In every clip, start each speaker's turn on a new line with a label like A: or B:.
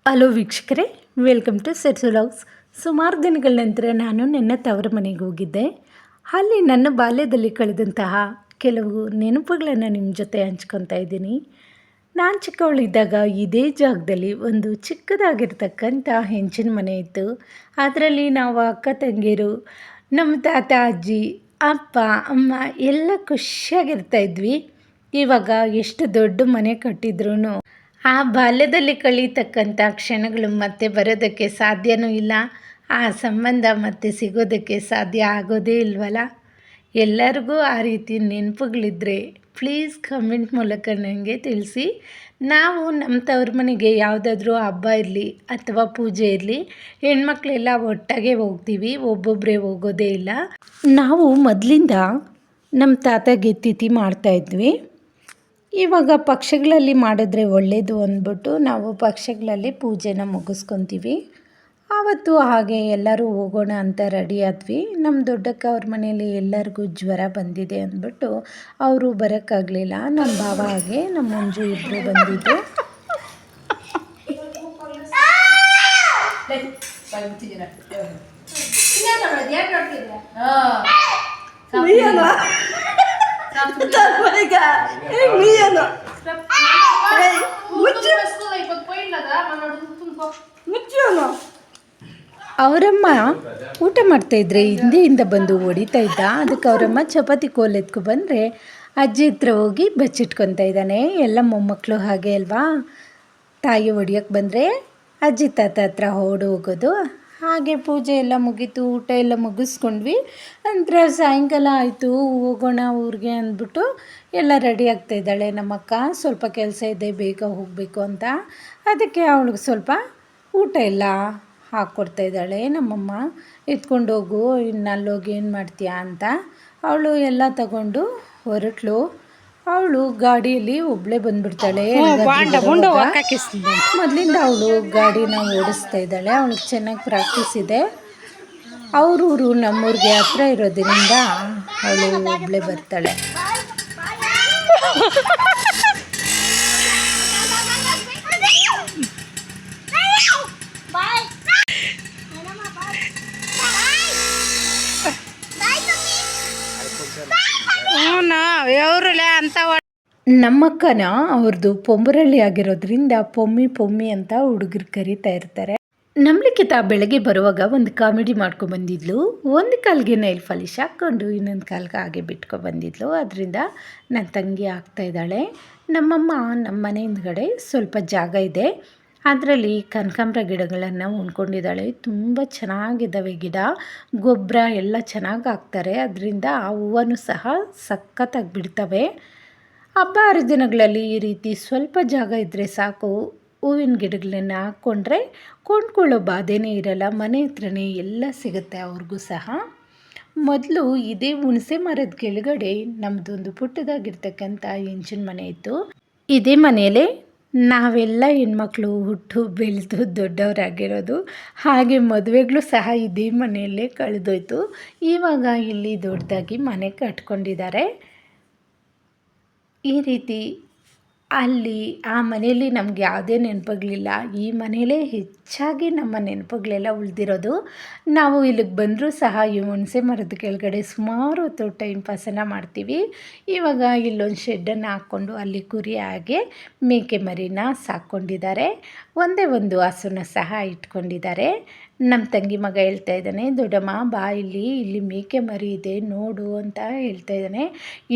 A: Hello ವೀಕ್ಷಕರೇ, welcome to sets vlogs. ಸುಮಾರು ದಿನಗಳ ನಂತರ ನಾನು ನನ್ನ ತವರ ಮನೆಗೆ ಹೋಗಿದ್ದೆ. ಅಲ್ಲಿ ನನ್ನ ಬಾಲ್ಯದಲ್ಲಿ ಕಳೆದಂತಹ ಕೆಲವು ನೆನಪುಗಳನ್ನು ನಿಮ್ಮ ಜೊತೆ ಹಂಚ್ಕೊತಾ ಇದ್ದೀನಿ. ನಾನು ಚಿಕ್ಕವಳಿದ್ದಾಗ ಇದೇ ಜಾಗದಲ್ಲಿ ಒಂದು ಚಿಕ್ಕದಾಗಿರ್ತಕ್ಕಂಥ ಹೆಂಚಿನ ಮನೆ ಇತ್ತು. ಅದರಲ್ಲಿ ನಾವು ಅಕ್ಕ ತಂಗಿಯರು, ನಮ್ಮ ತಾತ ಅಜ್ಜಿ, ಅಪ್ಪ ಅಮ್ಮ ಎಲ್ಲ ಖುಷಿಯಾಗಿರ್ತಾಯಿದ್ವಿ. ಇವಾಗ ಎಷ್ಟು ದೊಡ್ಡ ಮನೆ ಕಟ್ಟಿದ್ರೂ ಆ ಬಾಲ್ಯದಲ್ಲಿ ಕಳೀತಕ್ಕಂಥ ಕ್ಷಣಗಳು ಮತ್ತೆ ಬರೋದಕ್ಕೆ ಸಾಧ್ಯವೂ ಇಲ್ಲ. ಆ ಸಂಬಂಧ ಮತ್ತೆ ಸಿಗೋದಕ್ಕೆ ಸಾಧ್ಯ ಆಗೋದೇ ಇಲ್ವಲ್ಲ. ಎಲ್ಲರಿಗೂ ಆ ರೀತಿ ನೆನಪುಗಳಿದ್ದರೆ ಪ್ಲೀಸ್ ಕಮೆಂಟ್ ಮೂಲಕ ನನಗೆ ತಿಳಿಸಿ. ನಾವು ನಮ್ಮ ತವ್ರ ಮನೆಗೆ ಯಾವುದಾದ್ರೂ ಹಬ್ಬ ಇರಲಿ ಅಥವಾ ಪೂಜೆ ಇರಲಿ, ಹೆಣ್ಮಕ್ಳೆಲ್ಲ ಒಟ್ಟಾಗೆ ಹೋಗ್ತೀವಿ, ಒಬ್ಬೊಬ್ಬರೇ ಹೋಗೋದೇ ಇಲ್ಲ. ನಾವು ಮೊದಲಿಂದ ನಮ್ಮ ತಾತಗೆ ತಿಥಿ ಮಾಡ್ತಾಯಿದ್ವಿ. ಇವಾಗ ಪಕ್ಷಗಳಲ್ಲಿ ಮಾಡಿದ್ರೆ ಒಳ್ಳೆಯದು ಅಂದ್ಬಿಟ್ಟು ನಾವು ಪಕ್ಷಗಳಲ್ಲಿ ಪೂಜೆನ ಮುಗಿಸ್ಕೊತೀವಿ. ಆವತ್ತು ಹಾಗೆ ಎಲ್ಲರೂ ಹೋಗೋಣ ಅಂತ ರೆಡಿ ಆದ್ವಿ. ನಮ್ಮ ದೊಡ್ಡಕ್ಕ ಅವ್ರ ಮನೆಯಲ್ಲಿ ಎಲ್ಲರಿಗೂ ಜ್ವರ ಬಂದಿದೆ ಅಂದ್ಬಿಟ್ಟು ಅವರು ಬರೋಕ್ಕಾಗಲಿಲ್ಲ. ನಮ್ಮ ಭಾವ ಹಾಗೆ ನಮ್ಮ ಮಂಜು ಇಬ್ಬರು ಬಂದಿದ್ದು. ಅವರಮ್ಮ ಊಟ ಮಾಡ್ತಾಯಿದ್ರೆ ಹಿಂದೆಯಿಂದ ಬಂದು ಹೊಡಿತಾ ಇದ್ದ. ಅದಕ್ಕೆ ಅವರಮ್ಮ ಚಪಾತಿ ಕೋಲ್ ಎತ್ಕೊ ಬಂದರೆ ಅಜ್ಜಿ ಹತ್ರ ಹೋಗಿ ಬಚ್ಚಿಟ್ಕೊತಾ ಇದ್ದಾನೆ. ಎಲ್ಲ ಮೊಮ್ಮಕ್ಕಳು ಹಾಗೆ ಅಲ್ವಾ, ತಾಯಿ ಹೊಡಿಯೋಕ್ಕೆ ಬಂದರೆ ಅಜ್ಜಿ ತಾತ ಹತ್ರ ಓಡಿ ಹೋಗೋದು. ಹಾಗೆ ಪೂಜೆ ಎಲ್ಲ ಮುಗೀತು, ಊಟ ಎಲ್ಲ ಮುಗಿಸ್ಕೊಂಡ್ವಿ. ನಂತರ ಸಾಯಂಕಾಲ ಆಯಿತು, ಹೋಗೋಣ ಊರಿಗೆ ಅಂದ್ಬಿಟ್ಟು ಎಲ್ಲ ರೆಡಿ ಆಗ್ತಾಯಿದ್ದಾಳೆ ನಮ್ಮಕ್ಕ. ಸ್ವಲ್ಪ ಕೆಲಸ ಇದೆ, ಬೇಗ ಹೋಗಬೇಕು ಅಂತ. ಅದಕ್ಕೆ ಅವಳಿಗೆ ಸ್ವಲ್ಪ ಊಟ ಎಲ್ಲ ಹಾಕ್ಕೊಡ್ತಾಯಿದ್ದಾಳೆ ನಮ್ಮಮ್ಮ. ಎತ್ಕೊಂಡು ಹೋಗು, ಇನ್ನು ಅಲ್ಲೋಗಿ ಏನು ಮಾಡ್ತೀಯಾ ಅಂತ. ಅವಳು ಎಲ್ಲ ತಗೊಂಡು ಹೊರಟ್ಲು. ಅವಳು ಗಾಡಿಯಲ್ಲಿ ಒಬ್ಬಳೇ ಬಂದುಬಿಡ್ತಾಳೆ. ಮೊದಲಿಂದ ಅವಳು ಗಾಡಿನ ಓಡಿಸ್ತಾ ಇದ್ದಾಳೆ. ಅವಳಿಗೆ ಚೆನ್ನಾಗಿ ಪ್ರಾಕ್ಟೀಸ್ ಇದೆ. ಅವರೂರು ನಮ್ಮೂರಿಗೆ ಹತ್ರ ಇರೋದ್ರಿಂದ ಅವಳು ಒಬ್ಬಳೇ ಬರ್ತಾಳೆ. ನಮ್ಮಕ್ಕನ ಅವ್ರದ್ದು ಪೊಂಬರಳ್ಳಿ ಆಗಿರೋದ್ರಿಂದ ಪೊಮ್ಮಿ ಅಂತ ಹುಡುಗರು ಕರೀತಾ ಇರ್ತಾರೆ. ನಮ್ಲಿಕ್ಕಿತ ಬೆಳಗ್ಗೆ ಬರುವಾಗ ಒಂದು ಕಾಮಿಡಿ ಮಾಡ್ಕೊಬಂದಿದ್ಲು. ಒಂದು ಕಾಲಿಗೆ ನೈಲ್ ಪಾಲಿಶ್ ಹಾಕ್ಕೊಂಡು ಇನ್ನೊಂದು ಕಾಲಿಗೆ ಹಾಗೆ ಬಿಟ್ಕೊಬಂದಿದ್ಲು. ಅದರಿಂದ ನನ್ನ ತಂಗಿ ಆಗ್ತಾಯಿದ್ದಾಳೆ. ನಮ್ಮಮ್ಮ ನಮ್ಮ ಮನೆ ಹಿಂದ್ಗಡೆ ಸ್ವಲ್ಪ ಜಾಗ ಇದೆ, ಅದರಲ್ಲಿ ಕನಕಾಂಬರ ಗಿಡಗಳನ್ನು ಉಣ್ಕೊಂಡಿದ್ದಾಳೆ. ತುಂಬ ಚೆನ್ನಾಗಿದ್ದಾವೆ ಗಿಡ, ಗೊಬ್ಬರ ಎಲ್ಲ ಚೆನ್ನಾಗಿ ಹಾಕ್ತಾರೆ. ಅದರಿಂದ ಆ ಹೂವೂ ಸಹ ಸಖತ್ತಾಗಿ ಬಿಡ್ತವೆ. ಹಬ್ಬ ಹರಿದಿನಗಳಲ್ಲಿ ಈ ರೀತಿ ಸ್ವಲ್ಪ ಜಾಗ ಇದ್ದರೆ ಸಾಕು, ಹೂವಿನ ಗಿಡಗಳನ್ನ ಹಾಕ್ಕೊಂಡ್ರೆ ಕೊಂಡ್ಕೊಳ್ಳೋ ಬಾಧೆನೇ ಇರಲ್ಲ. ಮನೆ ಹತ್ರನೇ ಎಲ್ಲ ಸಿಗುತ್ತೆ ಅವ್ರಿಗೂ ಸಹ. ಮೊದಲು ಇದೇ ಹುಣಸೆ ಮರದ ಕೆಳಗಡೆ ನಮ್ಮದೊಂದು ಪುಟ್ಟದಾಗಿರ್ತಕ್ಕಂಥ ಹೆಂಚಿನ ಮನೆ ಇತ್ತು. ಇದೇ ಮನೆಯಲ್ಲೇ ನಾವೆಲ್ಲ ಹೆಣ್ಮಕ್ಳು ಹುಟ್ಟು ಬೆಳೆದು ದೊಡ್ಡವರಾಗಿರೋದು. ಹಾಗೆ ಮದುವೆಗಳು ಸಹ ಇದೇ ಮನೆಯಲ್ಲೇ ಕಳೆದೋಯ್ತು. ಇವಾಗ ಇಲ್ಲಿ ದೊಡ್ಡದಾಗಿ ಮನೆ ಕಟ್ಕೊಂಡಿದ್ದಾರೆ. ಈ ರೀತಿ ಅಲ್ಲಿ ಆ ಮನೆಯಲ್ಲಿ ನಮ್ಗೆ ಯಾವುದೇ ನೆನಪುಗಳಿಲ್ಲ. ಈ ಮನೆಯಲ್ಲೇ ಹೆಚ್ಚಾಗಿ ನಮ್ಮ ನೆನಪುಗಳೆಲ್ಲ ಉಳಿದಿರೋದು. ನಾವು ಇಲ್ಲಿಗೆ ಬಂದರೂ ಸಹ ಈ ಹುಣಸೆ ಮರದ ಕೆಳಗಡೆ ಸುಮಾರು ಹೊತ್ತು ಟೈಮ್ ಪಾಸನ್ನು ಮಾಡ್ತೀವಿ. ಇವಾಗ ಇಲ್ಲೊಂದು ಶೆಡ್ಡನ್ನು ಹಾಕ್ಕೊಂಡು ಅಲ್ಲಿ ಕುರಿ ಹಾಗೆ ಮೇಕೆ ಮರಿನ ಸಾಕ್ಕೊಂಡಿದ್ದಾರೆ. ಒಂದೇ ಒಂದು ಹಸುನ ಸಹ ಇಟ್ಕೊಂಡಿದ್ದಾರೆ. ನಮ್ಮ ತಂಗಿ ಮಗ ಹೇಳ್ತಾ ಇದ್ದಾನೆ, ದೊಡ್ಡಮ್ಮ ಬಾ ಇಲ್ಲಿ ಮೇಕೆ ಮರಿ ಇದೆ ನೋಡು ಅಂತ ಹೇಳ್ತಾ ಇದ್ದಾನೆ.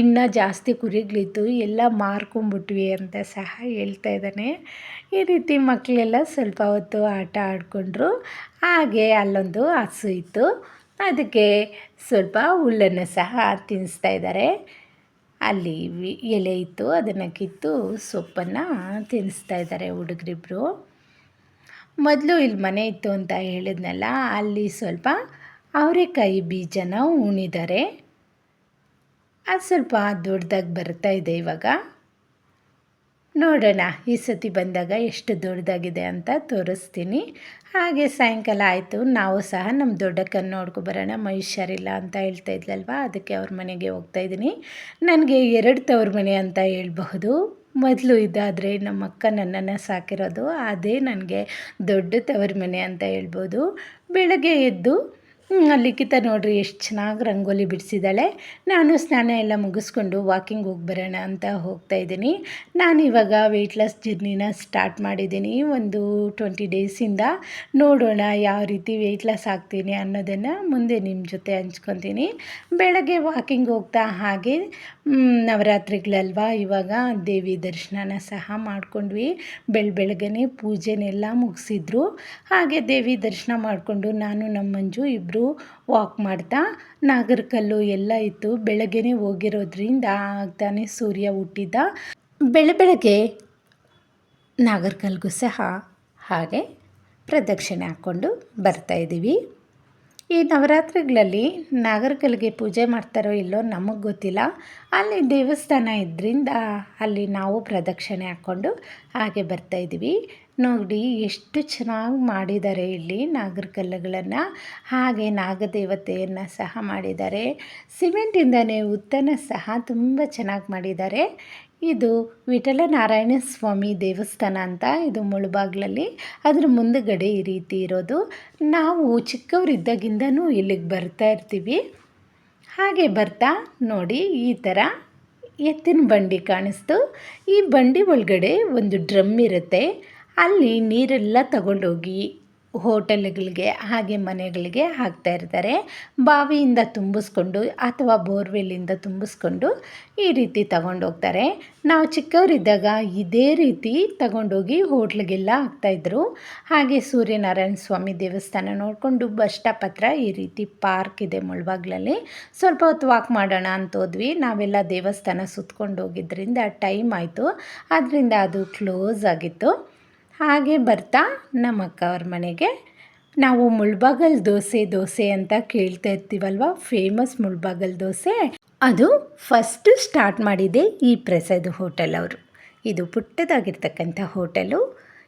A: ಇನ್ನೂ ಜಾಸ್ತಿ ಕುರಿಗಳಿತ್ತು, ಎಲ್ಲ ಮಾರ್ಕೊಂಬಿಟ್ವಿ ಅಂತ ಸಹ ಹೇಳ್ತಾ ಇದ್ದಾನೆ. ಈ ರೀತಿ ಮಕ್ಕಳೆಲ್ಲ ಸ್ವಲ್ಪ ಹೊತ್ತು ಆಟ ಆಡಿಕೊಂಡ್ರು. ಹಾಗೆ ಅಲ್ಲೊಂದು ಹಸು ಇತ್ತು, ಅದಕ್ಕೆ ಸ್ವಲ್ಪ ಹುಲ್ಲನ್ನು ಸಹ ತಿನ್ನಿಸ್ತಾ ಇದ್ದಾರೆ. ಅಲ್ಲಿ ಎಲೆ ಇತ್ತು, ಅದನ್ನು ಕಿತ್ತು ಸೊಪ್ಪನ್ನು ತಿನ್ನಿಸ್ತಾ ಇದ್ದಾರೆ ಹುಡುಗರಿಬ್ಬರು. ಮೊದಲು ಇಲ್ಲಿ ಮನೆ ಇತ್ತು ಅಂತ ಹೇಳಿದ್ನಲ್ಲ, ಅಲ್ಲಿ ಸ್ವಲ್ಪ ಅವರೆಕಾಯಿ ಬೀಜನ ಉಣಿದ್ದಾರೆ. ಅದು ಸ್ವಲ್ಪ ದೊಡ್ಡದಾಗಿ ಬರ್ತಾ ಇದೆ. ಇವಾಗ ನೋಡೋಣ ಈ ಸತಿ ಬಂದಾಗ ಎಷ್ಟು ದೊಡ್ಡದಾಗಿದೆ ಅಂತ ತೋರಿಸ್ತೀನಿ. ಹಾಗೆ ಸಾಯಂಕಾಲ ಆಯಿತು, ನಾವು ಸಹ ನಮ್ಮ ದೊಡ್ಡಕ್ಕನ ನೋಡ್ಕೊಬರೋಣ, ಮೈ ಹುಷಾರಿಲ್ಲ ಅಂತ ಹೇಳ್ತಾ ಇದ್ಲಲ್ವ, ಅದಕ್ಕೆ ಅವ್ರ ಮನೆಗೆ ಹೋಗ್ತಾಯಿದ್ದೀನಿ. ನನಗೆ 2 ತವ್ರ ಮನೆ ಅಂತ ಹೇಳ್ಬಹುದು. ಮೊದಲು ಇದಾದರೆ ನಮ್ಮ ಅಕ್ಕ ನನ್ನನ್ನು ಸಾಕಿರೋದು ಅದೇ ನನಗೆ ದೊಡ್ಡ ತವರು ಮನೆ ಅಂತ ಹೇಳ್ಬೋದು. ಬೆಳಗ್ಗೆ ಎದ್ದು ಲಿಖಿತ ನೋಡ್ರಿ ಎಷ್ಟು ಚೆನ್ನಾಗಿ ರಂಗೋಲಿ ಬಿಡಿಸಿದ್ದಾಳೆ. ನಾನು ಸ್ನಾನ ಎಲ್ಲ ಮುಗಿಸ್ಕೊಂಡು ವಾಕಿಂಗ್ ಹೋಗಿ ಬರೋಣ ಅಂತ ಹೋಗ್ತಾಯಿದ್ದೀನಿ. ನಾನಿವಾಗ ವೆಯ್ಟ್ ಲಾಸ್ ಜರ್ನಿನ ಸ್ಟಾರ್ಟ್ ಮಾಡಿದ್ದೀನಿ. ಒಂದು 20 ಡೇಸಿಂದ ನೋಡೋಣ ಯಾವ ರೀತಿ ವೆಯ್ಟ್ ಲಾಸ್ ಆಗ್ತೀನಿ ಅನ್ನೋದನ್ನು ಮುಂದೆ ನಿಮ್ಮ ಜೊತೆ ಹಂಚ್ಕೊತೀನಿ. ಬೆಳಗ್ಗೆ ವಾಕಿಂಗ್ ಹೋಗ್ತಾ ಹಾಗೆ ನವರಾತ್ರಿಗಳಲ್ವಾ, ಇವಾಗ ದೇವಿ ದರ್ಶನನ ಸಹ ಮಾಡ್ಕೊಂಡ್ವಿ. ಬೆಳಗ್ಗೆನೇ ಪೂಜೆನೆಲ್ಲ ಮುಗಿಸಿದ್ರು. ಹಾಗೆ ದೇವಿ ದರ್ಶನ ಮಾಡಿಕೊಂಡು ನಾನು ನಮ್ಮ ಮಂಜು ಇಬ್ಬರು ವಾಕ್ ಮಾಡ್ತಾ ನಾಗರಕಲ್ಲು ಎಲ್ಲ ಇತ್ತು. ಬೆಳಗ್ಗೆನೇ ಹೋಗಿರೋದ್ರಿಂದ ತಾನೇ ಸೂರ್ಯ ಹುಟ್ಟಿದ್ದ. ಬೆಳಗ್ಗೆ ನಾಗರಕಲ್ಗೂ ಸಹ ಹಾಗೆ ಪ್ರದಕ್ಷಿಣೆ ಹಾಕ್ಕೊಂಡು ಬರ್ತಾಯಿದ್ದೀವಿ. ಈ ನವರಾತ್ರಿಗಳಲ್ಲಿ ನಾಗರಕಲ್ಲಿಗೆ ಪೂಜೆ ಮಾಡ್ತಾರೋ ಇಲ್ಲೋ ನಮಗೆ ಗೊತ್ತಿಲ್ಲ. ಅಲ್ಲಿ ದೇವಸ್ಥಾನ ಇದ್ದರಿಂದ ಅಲ್ಲಿ ನಾವು ಪ್ರದಕ್ಷಿಣೆ ಹಾಕ್ಕೊಂಡು ಹಾಗೆ ಬರ್ತಾಯಿದ್ದೀವಿ. ನೋಡಿ ಎಷ್ಟು ಚೆನ್ನಾಗಿ ಮಾಡಿದ್ದಾರೆ ಇಲ್ಲಿ ನಾಗರಕಲ್ಲುಗಳನ್ನು. ಹಾಗೆ ನಾಗದೇವತೆಯನ್ನು ಸಹ ಮಾಡಿದ್ದಾರೆ. ಸಿಮೆಂಟಿಂದನೇ ಉತ್ತನ ಸಹ ತುಂಬ ಚೆನ್ನಾಗಿ ಮಾಡಿದ್ದಾರೆ. ಇದು ವಿಠಲನಾರಾಯಣ ಸ್ವಾಮಿ ದೇವಸ್ಥಾನ ಅಂತ, ಇದು ಮುಳುಬಾಗ್ಲಲ್ಲಿ. ಅದ್ರ ಮುಂದುಗಡೆ ಈ ರೀತಿ ಇರೋದು. ನಾವು ಚಿಕ್ಕವರಿದ್ದಾಗಿಂದನೂ ಇಲ್ಲಿಗೆ ಬರ್ತಾ ಇರ್ತೀವಿ. ಹಾಗೆ ಬರ್ತಾ ನೋಡಿ ಈ ಥರ ಎತ್ತಿನ ಬಂಡಿ ಕಾಣಿಸ್ತು. ಈ ಬಂಡಿ ಒಳಗಡೆ ಒಂದು ಡ್ರಮ್ ಇರುತ್ತೆ. ಅಲ್ಲಿ ನೀರೆಲ್ಲ ತಗೊಂಡೋಗಿ ಹೋಟೆಲ್ಗಳಿಗೆ ಹಾಗೆ ಮನೆಗಳಿಗೆ ಹಾಕ್ತಾಯಿರ್ತಾರೆ. ಬಾವಿಯಿಂದ ತುಂಬಿಸ್ಕೊಂಡು ಅಥವಾ ಬೋರ್ವೆಲ್ಲಿಂದ ತುಂಬಿಸ್ಕೊಂಡು ಈ ರೀತಿ ತಗೊಂಡೋಗ್ತಾರೆ. ನಾವು ಚಿಕ್ಕವರಿದ್ದಾಗ ಇದೇ ರೀತಿ ತಗೊಂಡೋಗಿ ಹೋಟ್ಲಿಗೆಲ್ಲ ಹಾಕ್ತಾಯಿದ್ರು. ಹಾಗೆ ಸೂರ್ಯನಾರಾಯಣ ಸ್ವಾಮಿ ದೇವಸ್ಥಾನ ನೋಡಿಕೊಂಡು ಬಸ್ ಸ್ಟಾಪ್ ಹತ್ರ ಈ ರೀತಿ ಪಾರ್ಕ್ ಇದೆ ಮುಳಬಾಗ್ಲಲ್ಲಿ. ಸ್ವಲ್ಪ ಹೊತ್ತು ವಾಕ್ ಮಾಡೋಣ ಅಂತ ಹೋದ್ವಿ. ನಾವೆಲ್ಲ ದೇವಸ್ಥಾನ ಸುತ್ಕೊಂಡು ಹೋಗಿದ್ದರಿಂದ ಟೈಮ್ ಆಯಿತು, ಆದ್ದರಿಂದ ಅದು ಕ್ಲೋಸ್ ಆಗಿತ್ತು. ಹಾಗೆ ಬರ್ತಾ ನಮ್ಮ ಅಕ್ಕ ಅವ್ರ ಮನೆಗೆ ನಾವು ಮುಳ್ಬಾಗಲ್ ದೋಸೆ ಅಂತ ಕೇಳ್ತಾ ಇರ್ತೀವಲ್ವ, ಫೇಮಸ್ ಮುಳ್ಬಾಗಲ್ ದೋಸೆ ಅದು ಫಸ್ಟು ಸ್ಟಾರ್ಟ್ ಮಾಡಿದೆ ಈ ಪ್ರಸಾದ್ ಹೋಟೆಲ್ ಅವರು. ಇದು ಪುಟ್ಟದಾಗಿರ್ತಕ್ಕಂಥ ಹೋಟೆಲು.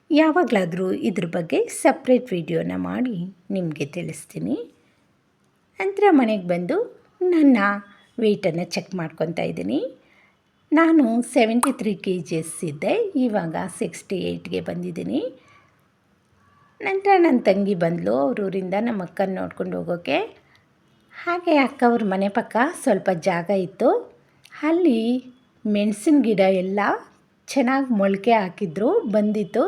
A: ಯಾವಾಗಲಾದರೂ ಇದ್ರ ಬಗ್ಗೆ ಸಪ್ರೇಟ್ ವಿಡಿಯೋನ ಮಾಡಿ ನಿಮಗೆ ತಿಳಿಸ್ತೀನಿ. ನಂತರ ಮನೆಗೆ ಬಂದು ನನ್ನ ವೆಯ್ಟನ್ನು ಚೆಕ್ ಮಾಡ್ಕೊತಾ ಇದ್ದೀನಿ. ನಾನು 73 kgs ಇದ್ದೆ, ಇವಾಗ 68ಗೆ ಬಂದಿದ್ದೀನಿ. ನಂತರ ನನ್ನ ತಂಗಿ ಬಂದಳು ಅವರೂರಿಂದ ನಮ್ಮ ಅಕ್ಕನ ನೋಡ್ಕೊಂಡು ಹೋಗೋಕ್ಕೆ. ಹಾಗೆ ಅಕ್ಕ ಅವ್ರ ಮನೆ ಪಕ್ಕ ಸ್ವಲ್ಪ ಜಾಗ ಇತ್ತು. ಅಲ್ಲಿ ಮೆಣಸಿನ ಗಿಡ ಎಲ್ಲ ಚೆನ್ನಾಗಿ ಮೊಳಕೆ ಹಾಕಿದ್ರು, ಬಂದಿತ್ತು.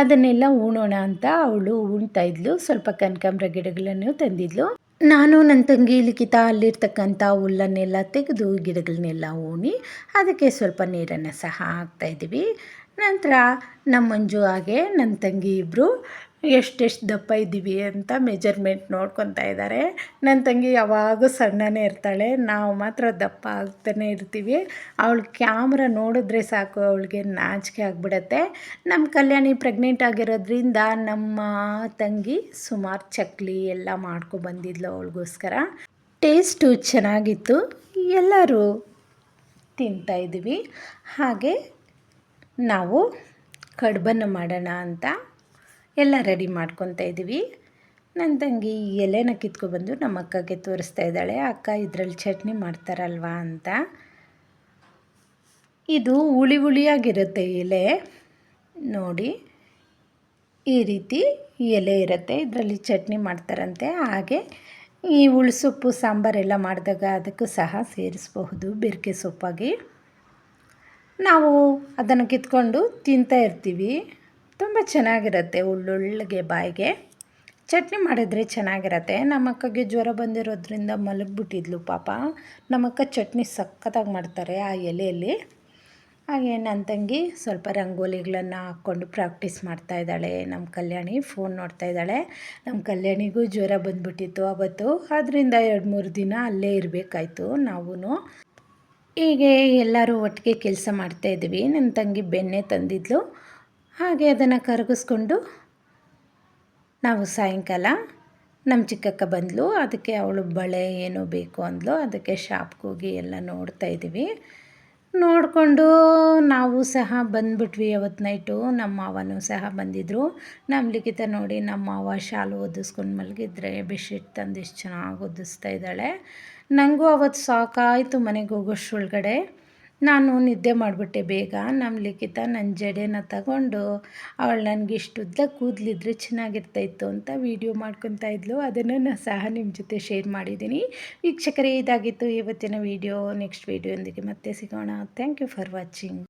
A: ಅದನ್ನೆಲ್ಲ ಉಣೋಣ ಅಂತ ಅವಳು ಉಣ್ತಾಯಿದ್ಲು. ಸ್ವಲ್ಪ ಕನಕಾಂಬರ ಗಿಡಗಳನ್ನು ತಂದಿದ್ಲು. ನಾನು ನನ್ನ ತಂಗಿ ಲಿಖಿತ ಅಲ್ಲಿರ್ತಕ್ಕಂಥ ಹುಲ್ಲನ್ನೆಲ್ಲ ತೆಗೆದು ಗಿಡಗಳನ್ನೆಲ್ಲ ಉಣಿ ಅದಕ್ಕೆ ಸ್ವಲ್ಪ ನೀರನ್ನು ಸಹ ಹಾಕ್ತಾಯಿದ್ದೀವಿ. ನಂತರ ನಮ್ಮ ಮಂಜು ಹಾಗೆ ನನ್ನ ತಂಗಿ ಇಬ್ಬರು ಎಷ್ಟೆಷ್ಟು ದಪ್ಪ ಇದ್ದೀವಿ ಅಂತ ಮೆಜರ್ಮೆಂಟ್ ನೋಡ್ಕೊತಾ ಇದ್ದಾರೆ. ನನ್ನ ತಂಗಿ ಯಾವಾಗೂ ಸಣ್ಣನೇ ಇರ್ತಾಳೆ, ನಾವು ಮಾತ್ರ ದಪ್ಪ ಆಗ್ತಾನೆ ಇರ್ತೀವಿ. ಅವಳು ಕ್ಯಾಮ್ರಾ ನೋಡಿದ್ರೆ ಸಾಕು ಅವಳಿಗೆ ನಾಚಿಕೆ ಆಗಿಬಿಡತ್ತೆ. ನಮ್ಮ ಕಲ್ಯಾಣಿ ಪ್ರೆಗ್ನೆಂಟ್ ಆಗಿರೋದ್ರಿಂದ ನಮ್ಮ ತಂಗಿ ಸುಮಾರು ಚಕ್ಲಿ ಎಲ್ಲ ಮಾಡ್ಕೊಬಂದಿದ್ಲು ಅವಳಿಗೋಸ್ಕರ. ಟೇಸ್ಟು ಚೆನ್ನಾಗಿತ್ತು, ಎಲ್ಲರೂ ತಿಂತಾಯಿದ್ದೀವಿ. ಹಾಗೆ ನಾವು ಕಡುಬನ್ನು ಮಾಡೋಣ ಅಂತ ಎಲ್ಲ ರೆಡಿ ಮಾಡ್ಕೊತಾ ಇದ್ದೀವಿ. ನನ್ನ ತಂಗಿ ಎಲೆನ ಕಿತ್ಕೊಬಂದು ನಮ್ಮ ಅಕ್ಕಗೆ ತೋರಿಸ್ತಾ ಇದ್ದಾಳೆ. ಅಕ್ಕ ಇದರಲ್ಲಿ ಚಟ್ನಿ ಮಾಡ್ತಾರಲ್ವಾ ಅಂತ. ಇದು ಹುಳಿಯಾಗಿರುತ್ತೆ ಎಲೆ ನೋಡಿ, ಈ ರೀತಿ ಎಲೆ ಇರುತ್ತೆ, ಇದರಲ್ಲಿ ಚಟ್ನಿ ಮಾಡ್ತಾರಂತೆ. ಹಾಗೆ ಈ ಹುಳುಸೊಪ್ಪು ಸಾಂಬಾರೆಲ್ಲ ಮಾಡಿದಾಗ ಅದಕ್ಕೂ ಸಹ ಸೇರಿಸಬಹುದು ಬೆರಕೆ ಸೊಪ್ಪಾಗಿ. ನಾವು ಅದನ್ನು ಕಿತ್ಕೊಂಡು ತಿಂತಾ ಇರ್ತೀವಿ. ತುಂಬ ಚೆನ್ನಾಗಿರುತ್ತೆ, ಒಳ್ಳೊಳ್ಳೆಗೆ ಬಾಯಿಗೆ. ಚಟ್ನಿ ಮಾಡಿದ್ರೆ ಚೆನ್ನಾಗಿರತ್ತೆ. ನಮ್ಮ ಅಕ್ಕಗೆ ಜ್ವರ ಬಂದಿರೋದ್ರಿಂದ ಮಲಗಿಬಿಟ್ಟಿದ್ಲು ಪಾಪ. ನಮ್ಮ ಅಕ್ಕ ಚಟ್ನಿ ಸಖತ್ತಾಗಿ ಮಾಡ್ತಾರೆ ಆ ಎಲೆಯಲ್ಲಿ. ಹಾಗೆ ನನ್ನ ತಂಗಿ ಸ್ವಲ್ಪ ರಂಗೋಲಿಗಳನ್ನು ಹಾಕ್ಕೊಂಡು ಪ್ರಾಕ್ಟೀಸ್ ಮಾಡ್ತಾಯಿದ್ದಾಳೆ. ನಮ್ಮ ಕಲ್ಯಾಣಿ ಫೋನ್ ನೋಡ್ತಾ ಇದ್ದಾಳೆ. ನಮ್ಮ ಕಲ್ಯಾಣಿಗೂ ಜ್ವರ ಬಂದುಬಿಟ್ಟಿತ್ತು ಆವತ್ತು, ಅದರಿಂದ 2-3 ದಿನ ಅಲ್ಲೇ ಇರಬೇಕಾಯ್ತು ನಾವು. ಹೀಗೆ ಎಲ್ಲರೂ ಒಟ್ಟಿಗೆ ಕೆಲಸ ಮಾಡ್ತಾಯಿದ್ವಿ. ನನ್ನ ತಂಗಿ ಬೆಣ್ಣೆ ತಂದಿದ್ಲು, ಹಾಗೆ ಅದನ್ನು ಕರಗಿಸ್ಕೊಂಡು ನಾವು ಸಾಯಂಕಾಲ ನಮ್ಮ ಚಿಕ್ಕಕ್ಕ ಬಂದಳು. ಅದಕ್ಕೆ ಅವಳು ಬಳೆ ಏನೋ ಬೇಕು ಅಂದಳು. ಅದಕ್ಕೆ ಶಾಪ್ಗೆ ಹೋಗಿ ಎಲ್ಲ ನೋಡ್ತಾಯಿದ್ದೀವಿ. ನೋಡಿಕೊಂಡು ನಾವು ಸಹ ಬಂದುಬಿಟ್ವಿ ಅವತ್ತು ನೈಟು. ನಮ್ಮ ಮಾವನೂ ಸಹ ಬಂದಿದ್ದರು. ನಮ್ಮ ಲಿಖಿತ ನೋಡಿ ನಮ್ಮ ಮಾವ ಶಾಲು ಒದಿಸ್ಕೊಂಡು ಮಲಗಿದ್ರೆ ಬೆಡ್ಶೀಟ್ ತಂದು ಎಷ್ಟು ಚೆನ್ನಾಗಿ ಒದಿಸ್ತಾ ಇದ್ದಾಳೆ. ನನಗೂ ಅವತ್ತು ಸಾಕಾಯಿತು ಮನೆಗೆ ಹೋಗೋಷ್ಟ್ರೊಳಗಡೆ. ನಾನು ನಿದ್ದೆ ಮಾಡಿಬಿಟ್ಟೆ ಬೇಗ. ನಮ್ಮ ಲಿಖಿತ ನನ್ನ ಜಡೆನ ತಗೊಂಡು ಅವಳು ನನಗಿಷ್ಟು ಉದ್ದ ಕೂದಲಿದ್ರೆ ಚೆನ್ನಾಗಿರ್ತಾಯಿತ್ತು ಅಂತ ವೀಡಿಯೋ ಮಾಡ್ಕೊತಾ ಇದ್ಲು. ಅದನ್ನು ಸಹ ನಿಮ್ಮ ಜೊತೆ ಶೇರ್ ಮಾಡಿದ್ದೀನಿ. ವೀಕ್ಷಕರೇ, ಇದಾಗಿತ್ತು ಇವತ್ತಿನ ವೀಡಿಯೋ. ನೆಕ್ಸ್ಟ್ ವೀಡಿಯೋದೊಂದಿಗೆ ಮತ್ತೆ ಸಿಗೋಣ. Thank you for watching.